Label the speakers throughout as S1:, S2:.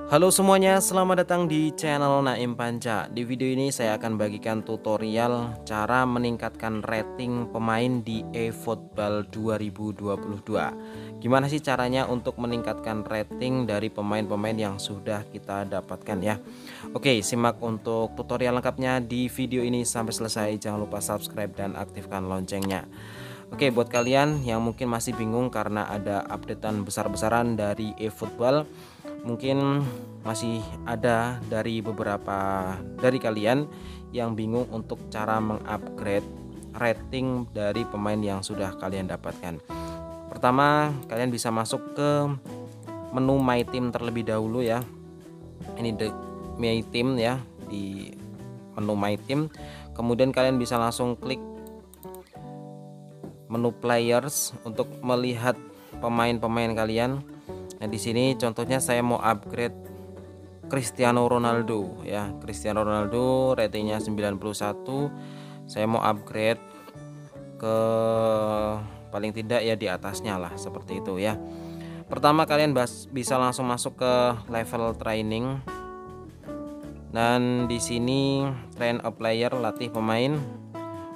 S1: Halo semuanya, selamat datang di channel Naim Panca. Di video ini saya akan bagikan tutorial cara meningkatkan rating pemain di eFootball 2022. Gimana sih caranya untuk meningkatkan rating dari pemain-pemain yang sudah kita dapatkan ya. Oke, simak untuk tutorial lengkapnya di video ini sampai selesai. Jangan lupa subscribe dan aktifkan loncengnya. Oke, buat kalian yang mungkin masih bingung karena ada updatean besar-besaran dari eFootball, mungkin masih ada dari beberapa dari kalian yang bingung untuk cara mengupgrade rating dari pemain yang sudah kalian dapatkan. Pertama, kalian bisa masuk ke menu My Team terlebih dahulu ya. Ini the My Team ya, di menu My Team. Kemudian kalian bisa langsung klik menu Players untuk melihat pemain-pemain kalian. Nah, di sini contohnya saya mau upgrade Cristiano Ronaldo ya. Cristiano Ronaldo ratingnya 91. Saya mau upgrade ke paling tidak ya di atasnya lah, seperti itu ya. Pertama kalian bisa langsung masuk ke level training. Dan di sini train a player, latih pemain.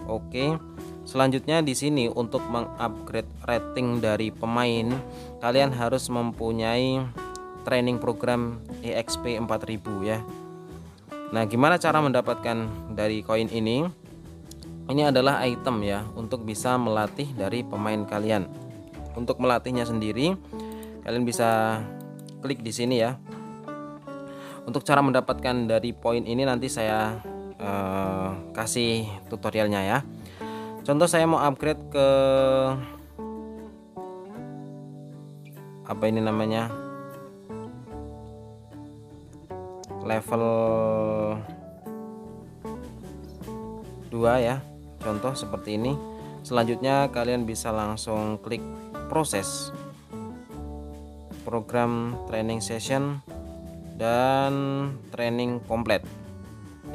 S1: Oke. Selanjutnya di sini untuk mengupgrade rating dari pemain, kalian harus mempunyai training program EXP 4000 ya. Nah, gimana cara mendapatkan dari koin ini? Ini adalah item ya untuk bisa melatih dari pemain kalian. Untuk melatihnya sendiri, kalian bisa klik di sini ya. Untuk cara mendapatkan dari poin ini nanti saya kasih tutorialnya ya. Contoh saya mau upgrade ke apa ini namanya, level 2 ya. Contoh seperti ini. Selanjutnya kalian bisa langsung klik proses program training session dan training komplit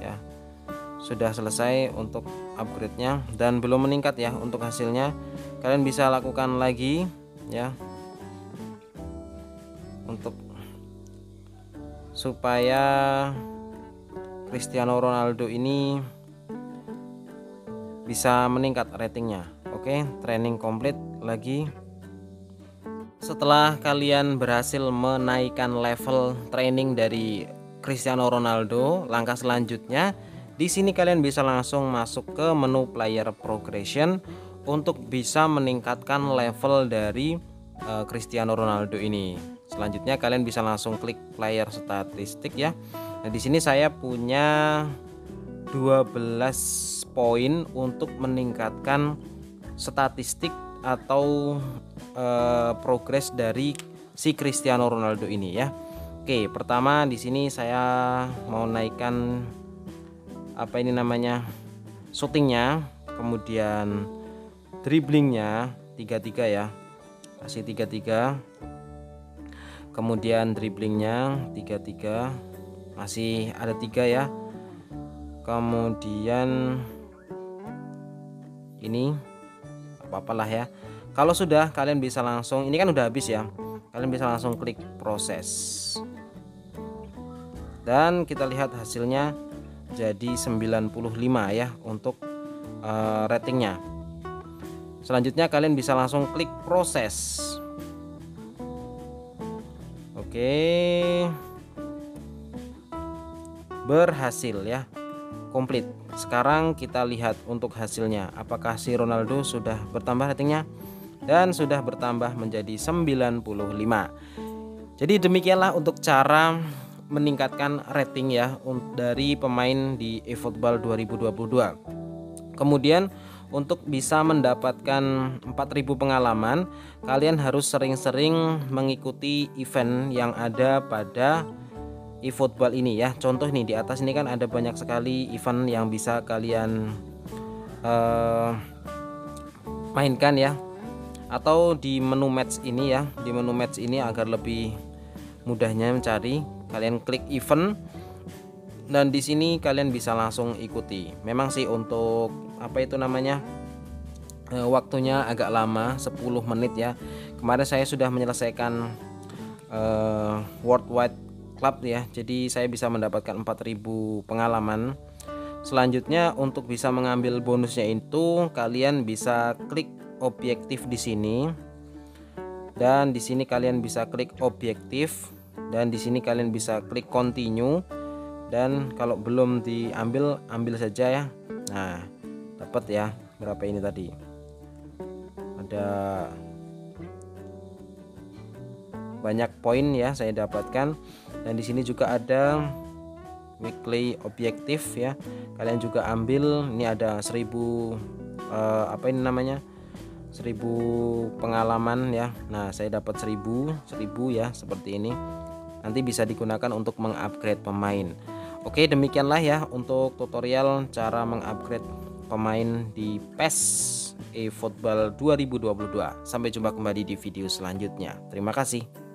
S1: ya. Sudah selesai untuk upgrade-nya dan belum meningkat ya untuk hasilnya. Kalian bisa lakukan lagi ya, untuk supaya Cristiano Ronaldo ini bisa meningkat ratingnya. Oke, training komplit lagi. Setelah kalian berhasil menaikkan level training dari Cristiano Ronaldo, langkah selanjutnya di sini kalian bisa langsung masuk ke menu player progression untuk bisa meningkatkan level dari Cristiano Ronaldo ini. Selanjutnya kalian bisa langsung klik player statistik ya. Nah, di sini saya punya 12 poin untuk meningkatkan statistik atau progres dari si Cristiano Ronaldo ini ya. Oke, pertama di sini saya mau naikkan apa ini namanya, shootingnya, kemudian dribblingnya 33 ya, kasih 33. Kemudian dribblingnya 33, masih ada 3 ya. Kemudian ini apa-apalah ya. Kalau sudah, kalian bisa langsung, ini kan udah habis ya, kalian bisa langsung klik proses dan kita lihat hasilnya jadi 95 ya untuk ratingnya. Selanjutnya kalian bisa langsung klik proses. Oke, berhasil ya, komplit. Sekarang kita lihat untuk hasilnya, apakah si Ronaldo sudah bertambah ratingnya, dan sudah bertambah menjadi 95. Jadi demikianlah untuk cara meningkatkan rating ya dari pemain di eFootball 2022. Kemudian untuk bisa mendapatkan 4000 pengalaman, kalian harus sering-sering mengikuti event yang ada pada eFootball ini ya. Contoh nih, di atas ini kan ada banyak sekali event yang bisa kalian mainkan ya. Atau di menu match ini ya, di menu match ini agar lebih mudahnya mencari, kalian klik event dan di sini kalian bisa langsung ikuti. Memang sih untuk apa itu namanya, waktunya agak lama, 10 menit ya. Kemarin saya sudah menyelesaikan worldwide club ya. Jadi saya bisa mendapatkan 4000 pengalaman. Selanjutnya untuk bisa mengambil bonusnya itu kalian bisa klik objektif di sini. Dan di sini kalian bisa klik objektif dan di sini kalian bisa klik continue. Dan kalau belum diambil, ambil saja ya. Nah, dapat ya. Berapa ini tadi? Ada banyak poin ya saya dapatkan. Dan di sini juga ada weekly objektif ya. Kalian juga ambil. Ini ada 1000 apa ini namanya? 1000 pengalaman ya. Nah, saya dapat 1000 ya seperti ini. Nanti bisa digunakan untuk mengupgrade pemain. Oke, demikianlah ya untuk tutorial cara mengupgrade pemain di PES eFootball 2022. Sampai jumpa kembali di video selanjutnya. Terima kasih.